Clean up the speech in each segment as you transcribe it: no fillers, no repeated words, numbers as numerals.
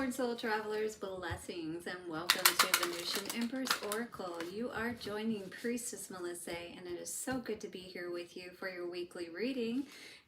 Capricorn soul travelers, blessings and welcome to Venusian Empress Oracle. You are joining Priestess Melissae, and it is so good to be here with you for your weekly reading.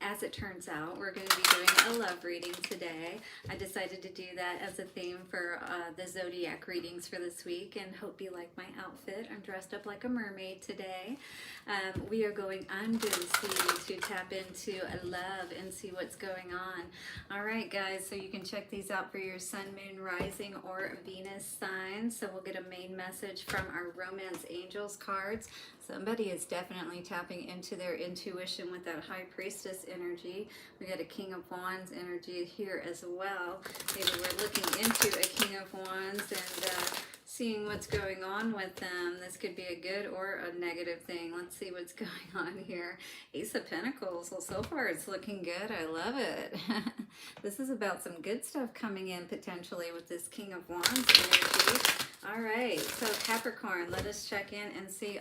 As it turns out, we're going to be doing a love reading today. I decided to do that as a theme for the zodiac readings for this week, and hope you like my outfit. I'm dressed up like a mermaid today. We are going under the sea to tap into love and see what's going on. All right, guys, so you can check these out for your sun, moon, rising, or Venus signs. So we'll get a main message from our romance angels cards. Somebody is definitely tapping into their intuition with that high priestess energy. We got a King of Wands energy here as well. Maybe we're looking into a King of Wands and seeing what's going on with them. This could be a good or a negative thing. Let's see what's going on here. Ace of Pentacles. Well, so far it's looking good. I love it. This is about some good stuff coming in potentially with this King of Wands energy. All right, so Capricorn, let us check in and see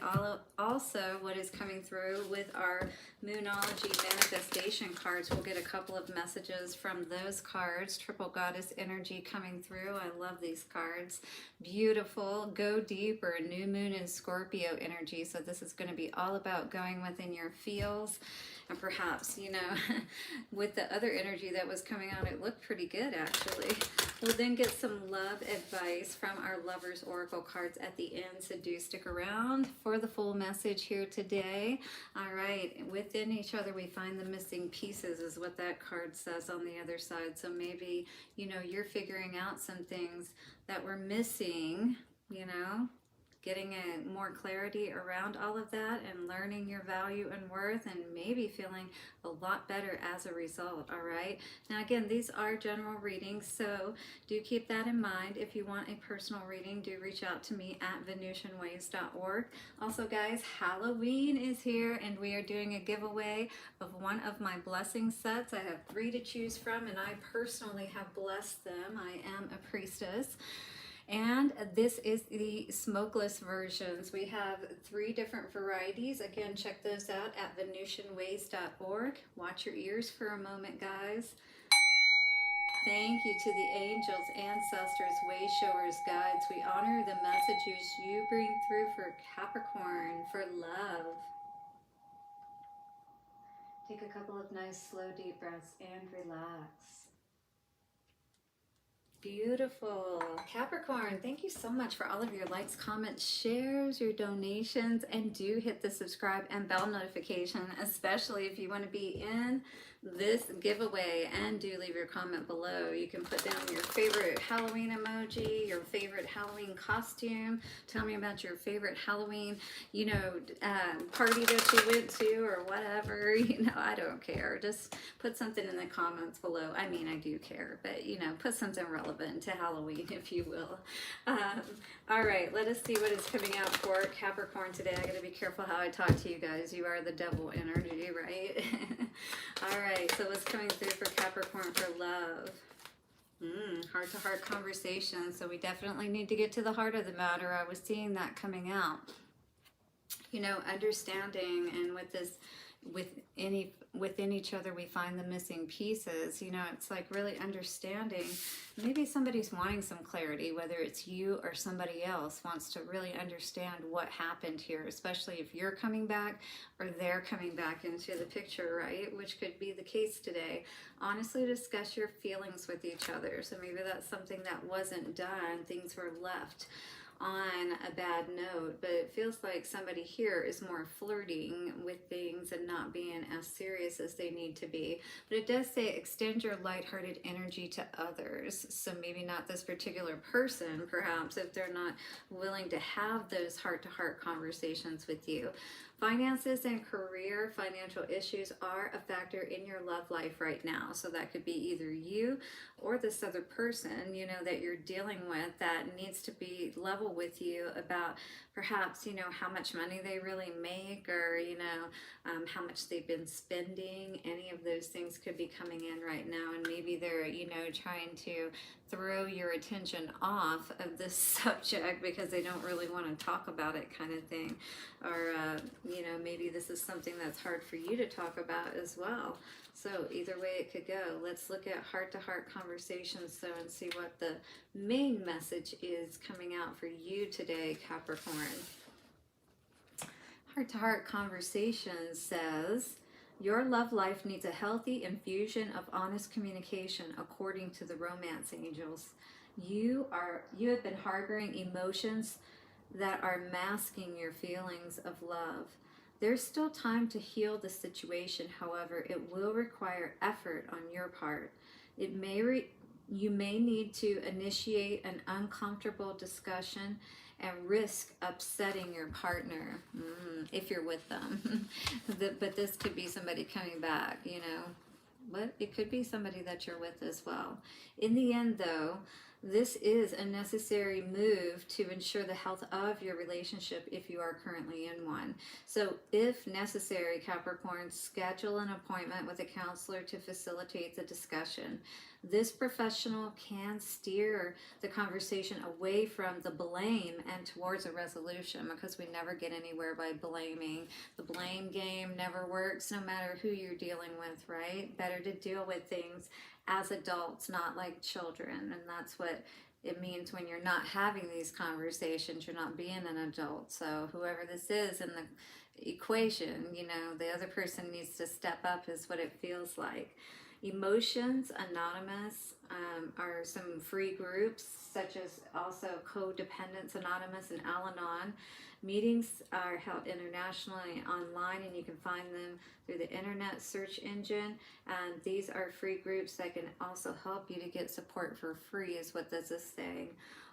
also what is coming through with our Moonology manifestation cards. We'll get a couple of messages from those cards. Triple Goddess energy coming through. I love these cards. Beautiful. Go deeper. New Moon and Scorpio energy. So this is going to be all about going within your feels. And perhaps, you know, with the other energy that was coming out, it looked pretty good actually. We'll then get some love advice from our Lovers Oracle cards at the end, so do stick around for the full message here today. All right, within each other we find the missing pieces is what that card says on the other side. So maybe, you know, you're figuring out some things that were missing, you know, getting more clarity around all of that and learning your value and worth, and maybe feeling a lot better as a result. All right, now again, these are general readings, so do keep that in mind. If you want a personal reading, do reach out to me at venusianways.org. Also, guys, Halloween is here and we are doing a giveaway of one of my blessing sets. I have 3 to choose from, and I personally have blessed them. I am a priestess. And this is the smokeless versions. We have 3 different varieties. Again, check those out at venusianways.org. Watch your ears for a moment, guys. Thank you to the angels, ancestors, way showers, guides. We honor the messages you bring through for Capricorn, for love. Take a couple of nice, slow, deep breaths and relax. Beautiful. Capricorn, thank you so much for all of your likes, comments, shares, your donations, and do hit the subscribe and bell notification, especially if you want to be in this giveaway, and do leave your comment below. You can put down your favorite Halloween emoji, your favorite Halloween costume. Tell me about your favorite Halloween, you know, party that you went to or whatever. You know, I don't care. Just put something in the comments below. I mean, I do care, but you know, put something relevant to Halloween, if you will. All right, let us see what is coming out for Capricorn today. I gotta be careful how I talk to you guys. You are the devil energy, right? All right, so what's coming through for Capricorn for love? Heart-to-heart conversation. So we definitely need to get to the heart of the matter. I was seeing that coming out. You know, understanding, and with this, within each other we find the missing pieces. You know, it's like really understanding. Maybe somebody's wanting some clarity, whether it's you or somebody else wants to really understand what happened here, especially if you're coming back or they're coming back into the picture, right? Which could be the case today. Honestly, discuss your feelings with each other. So maybe that's something that wasn't done. Things were left on a bad note, but it feels like somebody here is more flirting with things and not being as serious as they need to be. But it does say extend your lighthearted energy to others. So maybe not this particular person, perhaps, if they're not willing to have those heart-to-heart conversations with you. Finances and career, financial issues are a factor in your love life right now. So that could be either you or this other person, you know, that you're dealing with that needs to be level trouble with you about perhaps, you know, how much money they really make, or, you know, how much they've been spending. Any of those things could be coming in right now, and maybe they're, you know, trying to throw your attention off of this subject because they don't really want to talk about it, kind of thing. Or, you know, maybe this is something that's hard for you to talk about as well. So either way it could go. Let's look at heart-to-heart conversations, though, and see what the main message is coming out for you today, Capricorn. Heart-to-heart conversation says, your love life needs a healthy infusion of honest communication, according to the romance angels. You have been harboring emotions that are masking your feelings of love. There's still time to heal the situation. However, it will require effort on your part. You may need to initiate an uncomfortable discussion and risk upsetting your partner if you're with them. But this could be somebody coming back, you know. But it could be somebody that you're with as well. In the end, though, this is a necessary move to ensure the health of your relationship if you are currently in one. So if necessary, Capricorn, schedule an appointment with a counselor to facilitate the discussion. This professional can steer the conversation away from the blame and towards a resolution, because we never get anywhere by blaming. The blame game never works, no matter who you're dealing with, right? Better to deal with things as adults, not like children. And that's what it means when you're not having these conversations. You're not being an adult. So whoever this is in the equation, you know, the other person needs to step up, is what it feels like. Emotions Anonymous are some free groups, such as also Codependence Anonymous and Al-Anon. Meetings are held internationally online, and you can find them through the internet search engine. And these are free groups that can also help you to get support for free, is what this is saying.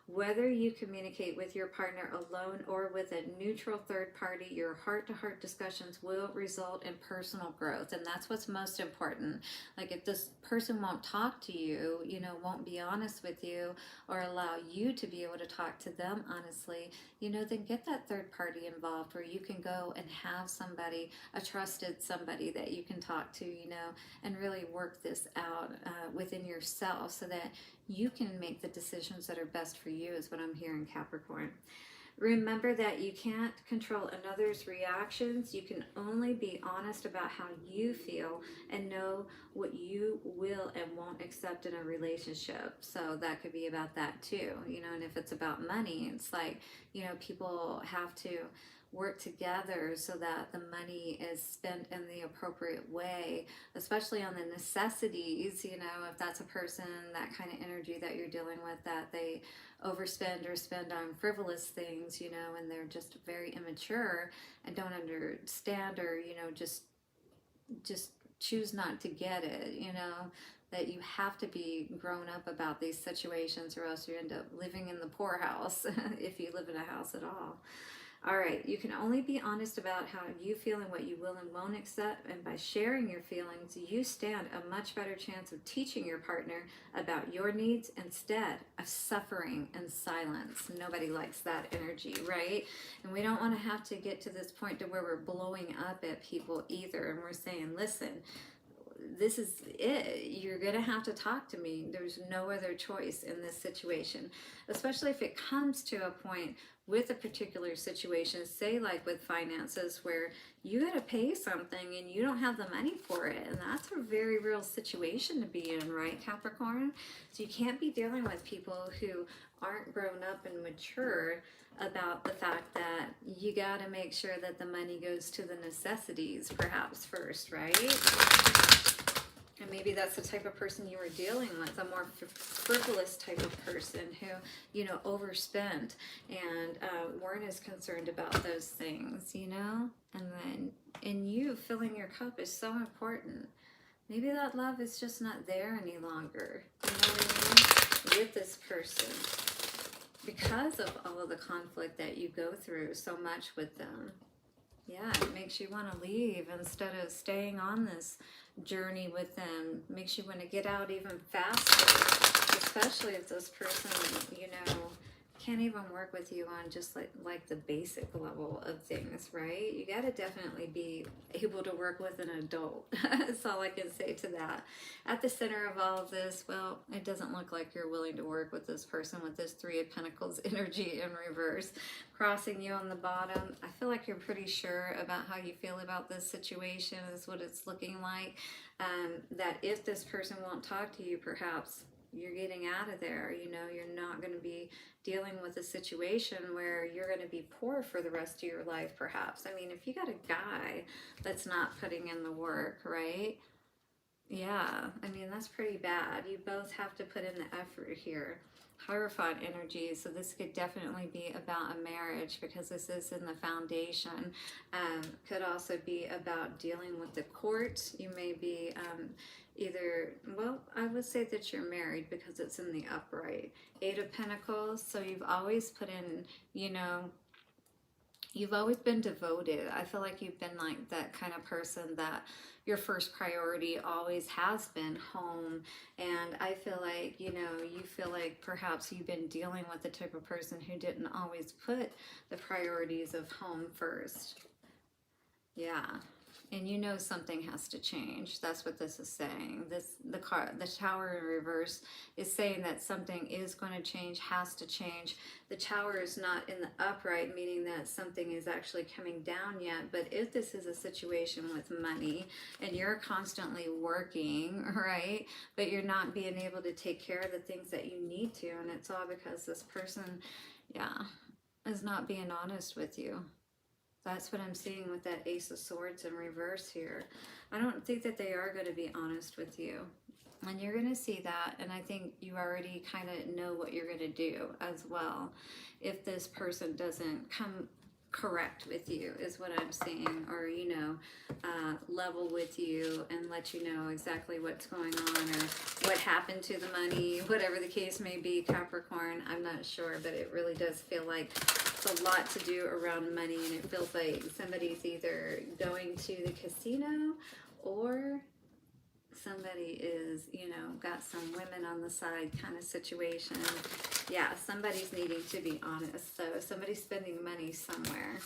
Whether you communicate with your partner alone or with a neutral third party, your heart-to-heart discussions will result in personal growth. And that's what's most important. Like, if this person won't talk to you, you know, won't be honest with you, or allow you to be able to talk to them honestly, you know, then get that third party involved, where you can go and have somebody, a trusted somebody that you can talk to, you know, and really work this out within yourself, so that you can make the decisions that are best for you, is what I'm hearing, Capricorn. Remember that you can't control another's reactions. You can only be honest about how you feel and know what you will and won't accept in a relationship. So that could be about that too, you know. And if it's about money, it's like, you know, people have to work together so that the money is spent in the appropriate way, especially on the necessities. You know, if that's a person, that kind of energy that you're dealing with, that they overspend or spend on frivolous things, you know, and they're just very immature and don't understand, or, you know, just choose not to get it, you know, that you have to be grown up about these situations, or else you end up living in the poorhouse if you live in a house at all. All right, you can only be honest about how you feel and what you will and won't accept, and by sharing your feelings, you stand a much better chance of teaching your partner about your needs instead of suffering in silence. Nobody likes that energy, right? And we don't want to have to get to this point to where we're blowing up at people either, and we're saying, listen, this is it. You're going to have to talk to me. There's no other choice in this situation, especially if it comes to a point with a particular situation, say like with finances, where you got to pay something and you don't have the money for it. And that's a very real situation to be in, right, Capricorn? So you can't be dealing with people who aren't grown up and mature about the fact that you got to make sure that the money goes to the necessities perhaps first, right? And maybe that's the type of person you were dealing with, a more frivolous type of person who, you know, overspent and weren't as concerned about those things, you know? And you filling your cup is so important. Maybe that love is just not there any longer, you know what I mean? With this person, because of all of the conflict that you go through so much with them. Yeah, it makes you want to leave instead of staying on this journey with them. Makes you want to get out even faster, especially if this person, you know, can't even work with you on just like the basic level of things, right? You got to definitely be able to work with an adult. That's all I can say to that. At the center of all of this, well, it doesn't look like you're willing to work with this person with this Three of Pentacles energy in reverse, crossing you on the bottom. I feel like you're pretty sure about how you feel about this situation is what it's looking like. That if this person won't talk to you, perhaps you're getting out of there. You know, you're not going to be dealing with a situation where you're going to be poor for the rest of your life, perhaps. I mean, if you got a guy that's not putting in the work, right? Yeah, I mean, that's pretty bad. You both have to put in the effort here. Hierophant energy, so this could definitely be about a marriage because this is in the foundation. Could also be about dealing with the court. You may be either, well, I would say that you're married because it's in the upright. Eight of Pentacles, so you've always put in, you know, you've always been devoted. I feel like you've been like that kind of person that your first priority always has been home. And I feel like, you know, you feel like perhaps you've been dealing with the type of person who didn't always put the priorities of home first. Yeah. And you know something has to change. That's what this is saying. The Tower in reverse is saying that something is going to change, has to change. The Tower is not in the upright, meaning that something is actually coming down yet. But if this is a situation with money and you're constantly working, right, but you're not being able to take care of the things that you need to, and it's all because this person, yeah, is not being honest with you. That's what I'm seeing with that Ace of Swords in reverse here. I don't think that they are going to be honest with you. And you're going to see that. And I think you already kind of know what you're going to do as well. If this person doesn't come correct with you is what I'm seeing. Or, you know, level with you and let you know exactly what's going on or what happened to the money, whatever the case may be, Capricorn. I'm not sure, but it really does feel like it's a lot to do around money, and it feels like somebody's either going to the casino or somebody is, you know, got some women on the side kind of situation. Yeah, somebody's needing to be honest. So somebody's spending money somewhere.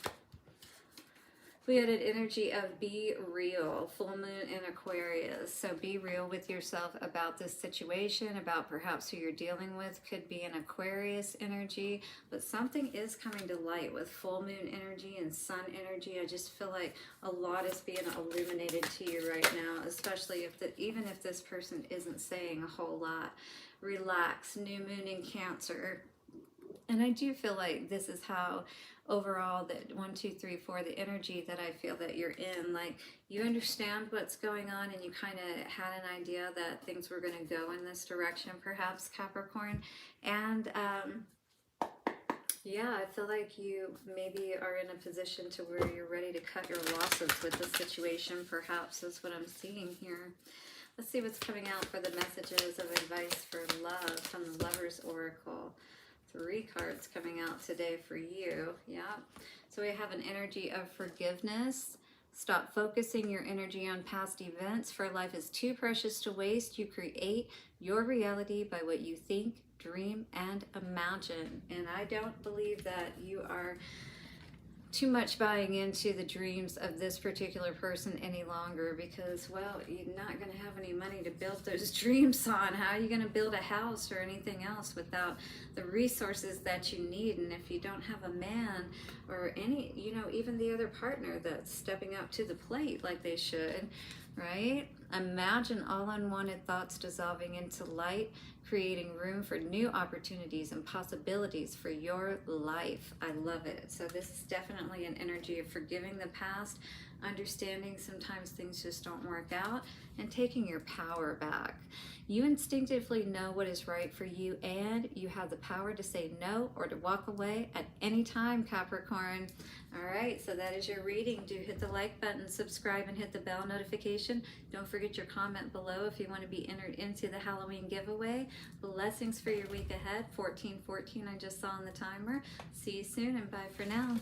We had an energy of be real, full moon in Aquarius. So be real with yourself about this situation, about perhaps who you're dealing with. Could be an Aquarius energy, but something is coming to light with full moon energy and sun energy. I just feel like a lot is being illuminated to you right now, especially if even if this person isn't saying a whole lot. Relax, new moon in Cancer. And I do feel like this is how overall that 1, 2, 3, 4, the energy that I feel that you're in, like you understand what's going on and you kind of had an idea that things were going to go in this direction, perhaps, Capricorn. And yeah, I feel like you maybe are in a position to where you're ready to cut your losses with the situation, perhaps, is what I'm seeing here. Let's see what's coming out for the messages of advice for love from the Lovers Oracle. 3 cards coming out today for you. Yeah. So we have an energy of forgiveness. Stop focusing your energy on past events, for life is too precious to waste. You create your reality by what you think, dream, and imagine. And I don't believe that you are too much buying into the dreams of this particular person any longer, because, well, you're not going to have any money to build those dreams on. How are you going to build a house or anything else without the resources that you need? And if you don't have a man or any, you know, even the other partner that's stepping up to the plate like they should, right? Imagine all unwanted thoughts dissolving into light, creating room for new opportunities and possibilities for your life. I love it. So this is definitely an energy of forgiving the past, understanding sometimes things just don't work out, and taking your power back. You instinctively know what is right for you, and you have the power to say no or to walk away at any time, Capricorn. All right, so that is your reading. Do hit the like button, subscribe, and hit the bell notification. Don't forget your comment below if you want to be entered into the Halloween giveaway. Blessings for your week ahead. 1414 I just saw on the timer. See you soon, and bye for now.